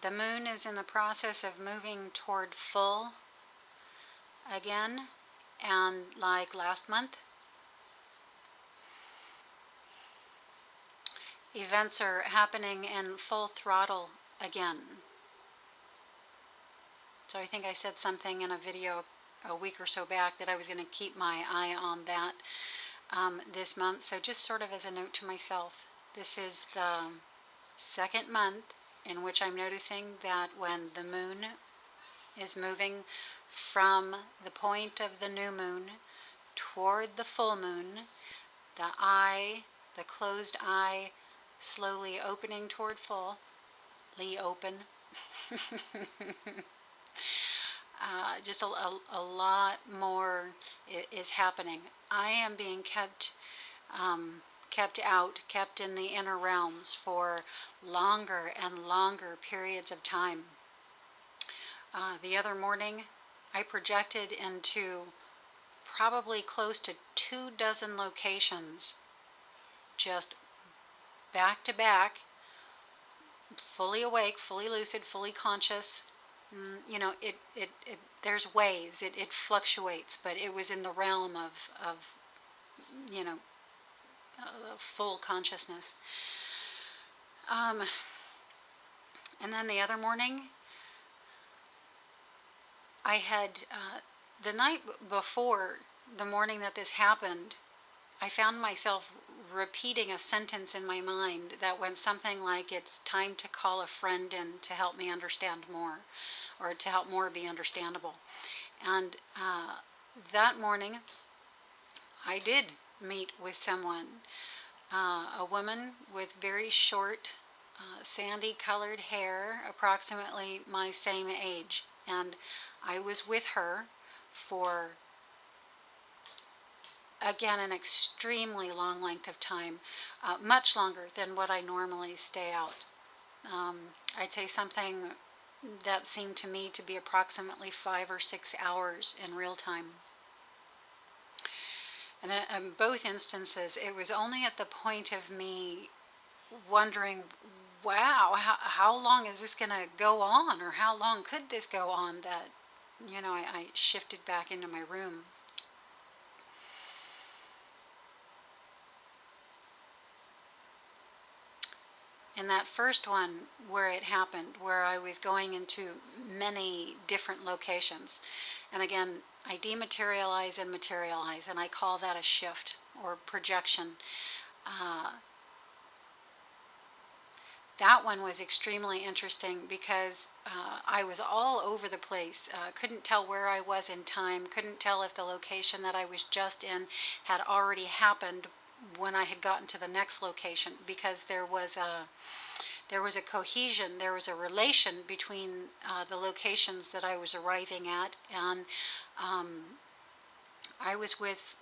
The moon is in the process of moving toward full again, and like last month, events are happening in full throttle again. So I think I said something in a video a week or so back that I was going to keep my eye on that this month. So just sort of as a note to myself, this is the second month in which I'm noticing that when the moon is moving from the point of the new moon toward the full moon, the closed eye, slowly opening toward fully open. Just a lot more is happening. I am being kept in the inner realms for longer and longer periods of time. The other morning, I projected into probably close to 24 locations, just back to back, fully awake, fully lucid, fully conscious. You know, there's waves, it fluctuates, but it was in the realm of you know, full consciousness. And then the other morning, I had, the night before the morning that this happened, I found myself repeating a sentence in my mind that went something like, it's time to call a friend in to help me understand more, or to help more be understandable. And that morning, I did meet with someone, a woman with very short, sandy colored hair, approximately my same age. And I was with her for, again, an extremely long length of time, much longer than what I normally stay out. I'd say something that seemed to me to be approximately 5 or 6 hours in real time. And in both instances, it was only at the point of me wondering, wow, how long is this going to go on, or how long could this go on, that, you know, I shifted back into my room. In that first one where it happened, where I was going into many different locations, and again, I dematerialize and materialize, and I call that a shift or projection. That one was extremely interesting because I was all over the place. Couldn't tell where I was in time, couldn't tell if the location that I was just in had already happened when I had gotten to the next location, because there was a cohesion, there was a relation between the locations that I was arriving at, and I was with,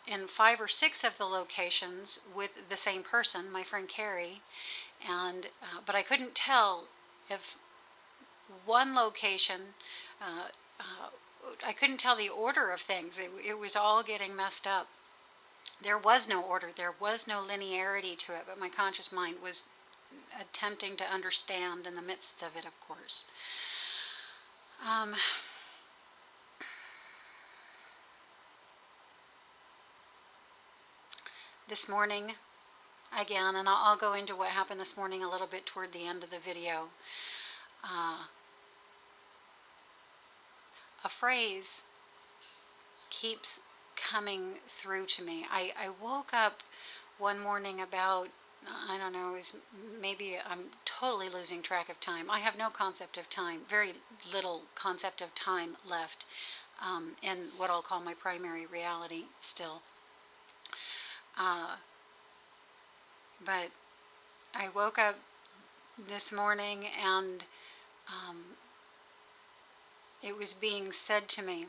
in 5 or 6 of the locations with the same person, my friend Carrie, and but I couldn't tell if one location, I couldn't tell the order of things. It was all getting messed up. There was no order, there was no linearity to it, but my conscious mind was attempting to understand in the midst of it, of course. This morning, again, and I'll go into what happened this morning a little bit toward the end of the video, a phrase keeps coming through to me. I woke up one morning about, I don't know, maybe I'm totally losing track of time. I have no concept of time, very little concept of time left in what I'll call my primary reality still. But I woke up this morning and it was being said to me,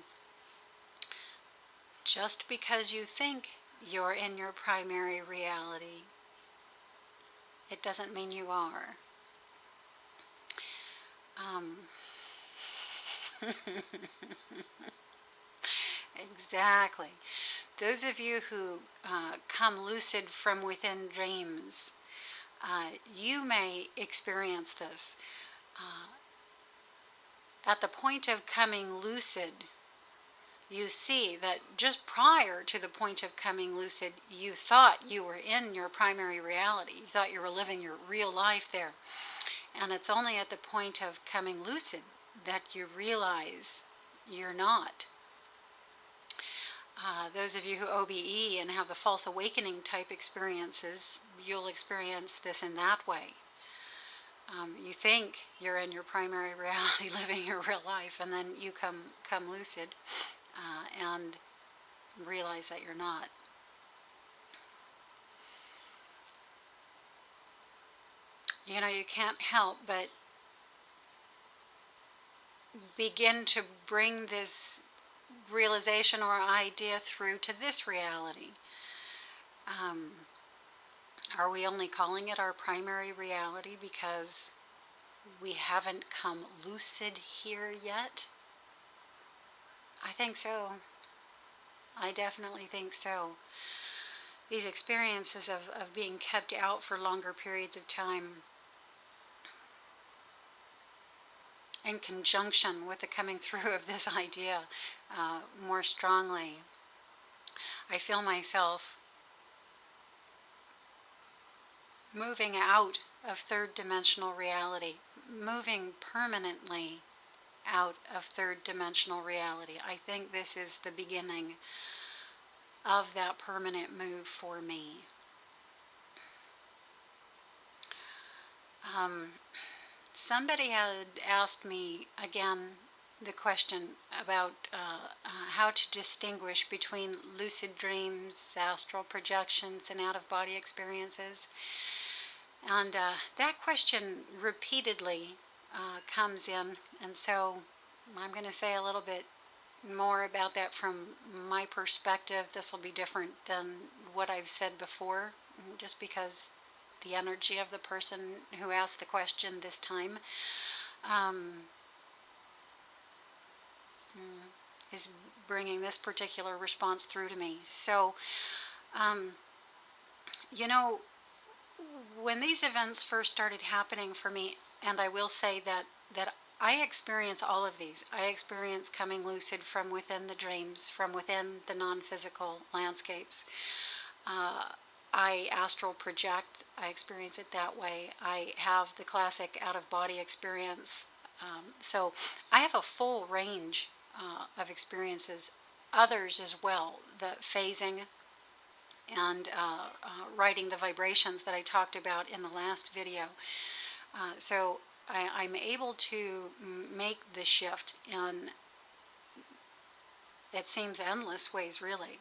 just because you think you're in your primary reality, it doesn't mean you are. Exactly. Those of you who come lucid from within dreams, you may experience this. at the point of coming lucid, you see that just prior to the point of coming lucid, you thought you were in your primary reality. You thought you were living your real life there. And it's only at the point of coming lucid that you realize you're not. Those of you who OBE and have the false awakening type experiences, you'll experience this in that way. You think you're in your primary reality living your real life, and then you come lucid and realize that you're not. You know, you can't help but begin to bring this realization or idea through to this reality. Are we only calling it our primary reality because we haven't come lucid here yet? I think so. I definitely think so. These experiences of being kept out for longer periods of time, in conjunction with the coming through of this idea more strongly, I feel myself moving out of third dimensional reality, moving permanently out of third dimensional reality. I think this is the beginning of that permanent move for me. Somebody had asked me again the question about how to distinguish between lucid dreams, astral projections, and out-of-body experiences. And that question repeatedly comes in, and so I'm going to say a little bit more about that from my perspective. This will be different than what I've said before, just because the energy of the person who asked the question this time is bringing this particular response through to me. So, you know, when these events first started happening for me, and I will say that I experience all of these. I experience coming lucid from within the dreams, from within the non-physical landscapes. I astral project. I experience it that way. I have the classic out-of-body experience. So I have a full range of experiences. Others as well. The phasing and writing the vibrations that I talked about in the last video. So I'm able to make the shift in, it seems, endless ways, really.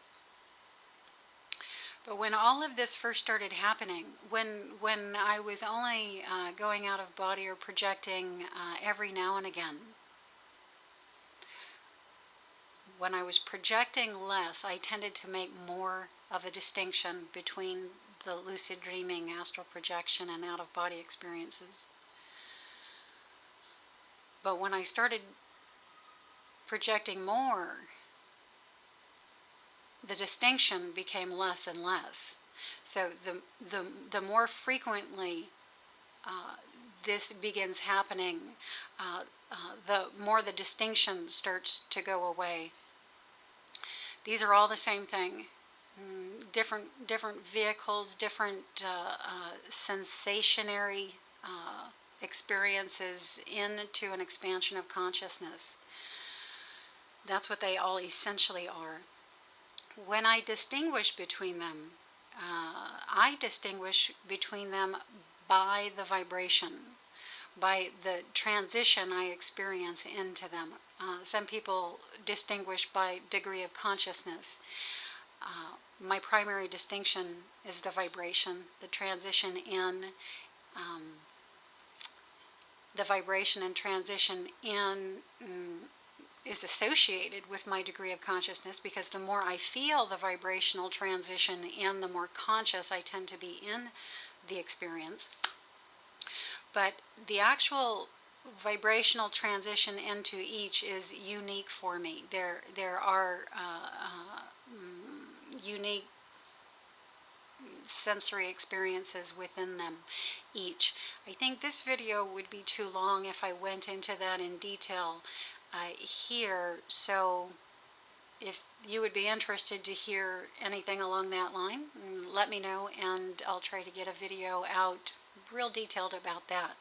But when all of this first started happening, when I was only going out of body or projecting every now and again, when I was projecting less, I tended to make more of a distinction between the lucid dreaming, astral projection, and out-of-body experiences. But when I started projecting more, the distinction became less and less. So the more frequently this begins happening, the more the distinction starts to go away. These are all the same thing. Different vehicles, different sensationary experiences into an expansion of consciousness. That's what they all essentially are. When I distinguish between them, I distinguish between them by the vibration, by the transition I experience into them. Some people distinguish by degree of consciousness. My primary distinction is the vibration, the transition in, the vibration and transition in is associated with my degree of consciousness, because the more I feel the vibrational transition in, the more conscious I tend to be in the experience. But the actual vibrational transition into each is unique for me. There are unique sensory experiences within them each. I think this video would be too long if I went into that in detail here, so if you would be interested to hear anything along that line, let me know, and I'll try to get a video out real detailed about that.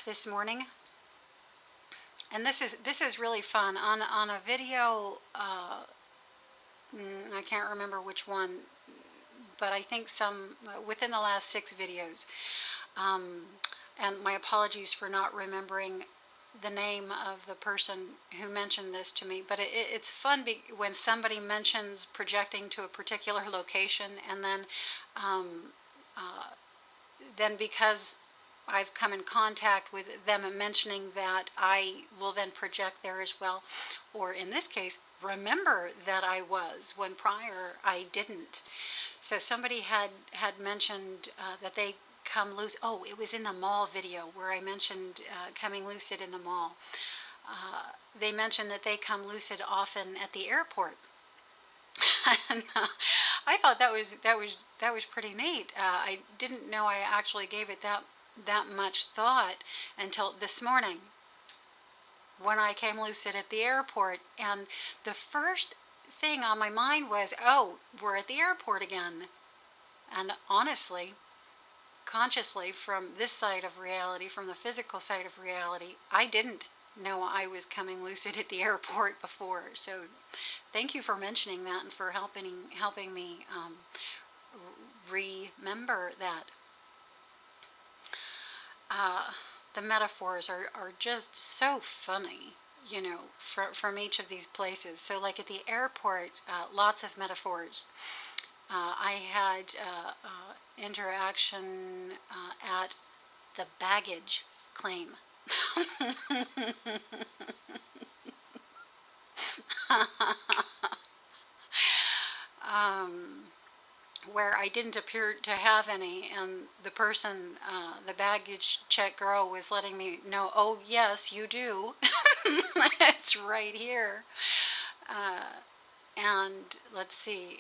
This morning, and this is really fun, on a video, I can't remember which one, but I think some within the last 6 videos, and my apologies for not remembering the name of the person who mentioned this to me, but it's fun when somebody mentions projecting to a particular location, and then because I've come in contact with them mentioning that, I will then project there as well, or in this case, remember that I was when prior I didn't. So somebody had mentioned that they come lucid. Oh, it was in the mall video where I mentioned coming lucid in the mall. They mentioned that they come lucid often at the airport. And I thought that was pretty neat. I didn't know I actually gave it that much thought until this morning when I came lucid at the airport, and the first thing on my mind was, oh, we're at the airport again. And honestly, consciously, from this side of reality, from the physical side of reality, I didn't know I was coming lucid at the airport before. So thank you for mentioning that and for helping me remember that. The metaphors are just so funny, you know, from each of these places. So like at the airport, lots of metaphors. I had interaction at the baggage claim. Where I didn't appear to have any, and the person, the baggage check girl, was letting me know, oh yes, you do. It's right here. And let's see,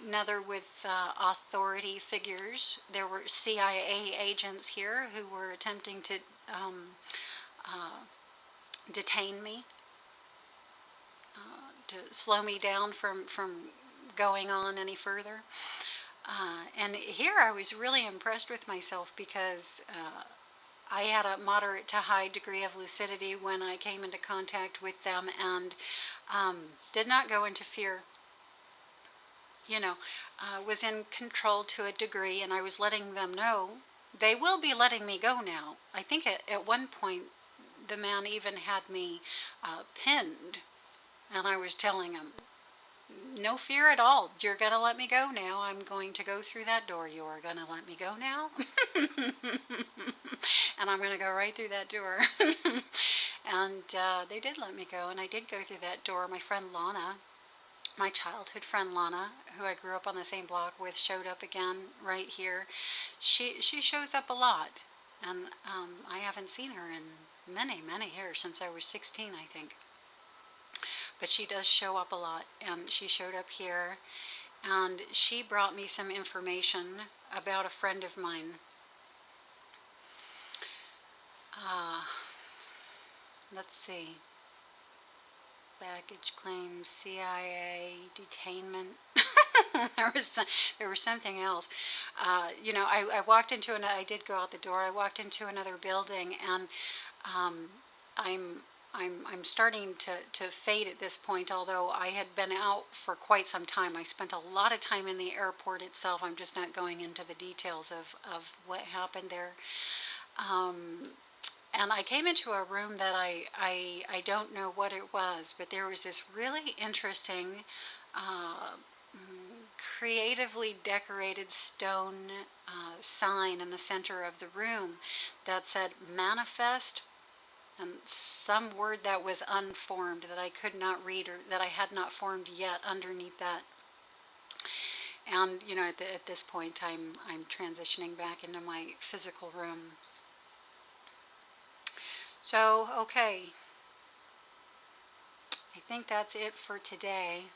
another with authority figures. There were CIA agents here who were attempting to detain me, to slow me down from going on any further. And here I was really impressed with myself because I had a moderate to high degree of lucidity when I came into contact with them, and did not go into fear. You know, was in control to a degree, and I was letting them know they will be letting me go now. I think at one point the man even had me pinned, and I was telling him, no fear at all. You're going to let me go now. I'm going to go through that door. You are going to let me go now. And I'm going to go right through that door. And they did let me go, and I did go through that door. My friend Lana, my childhood friend Lana, who I grew up on the same block with, showed up again right here. She shows up a lot, and I haven't seen her in many years, since I was 16, I think. But she does show up a lot, and she showed up here, and she brought me some information about a friend of mine. Let's see. Baggage claims, CIA, detainment. There was something else. You know, I walked into I did go out the door. I walked into another building, and I'm starting to fade at this point, although I had been out for quite some time. I spent a lot of time in the airport itself. I'm just not going into the details of what happened there. And I came into a room that I don't know what it was, but there was this really interesting, creatively decorated stone sign in the center of the room that said manifest, and some word that was unformed that I could not read, or that I had not formed yet underneath that. And you know, at this point, I'm transitioning back into my physical room. So, okay, I think that's it for today.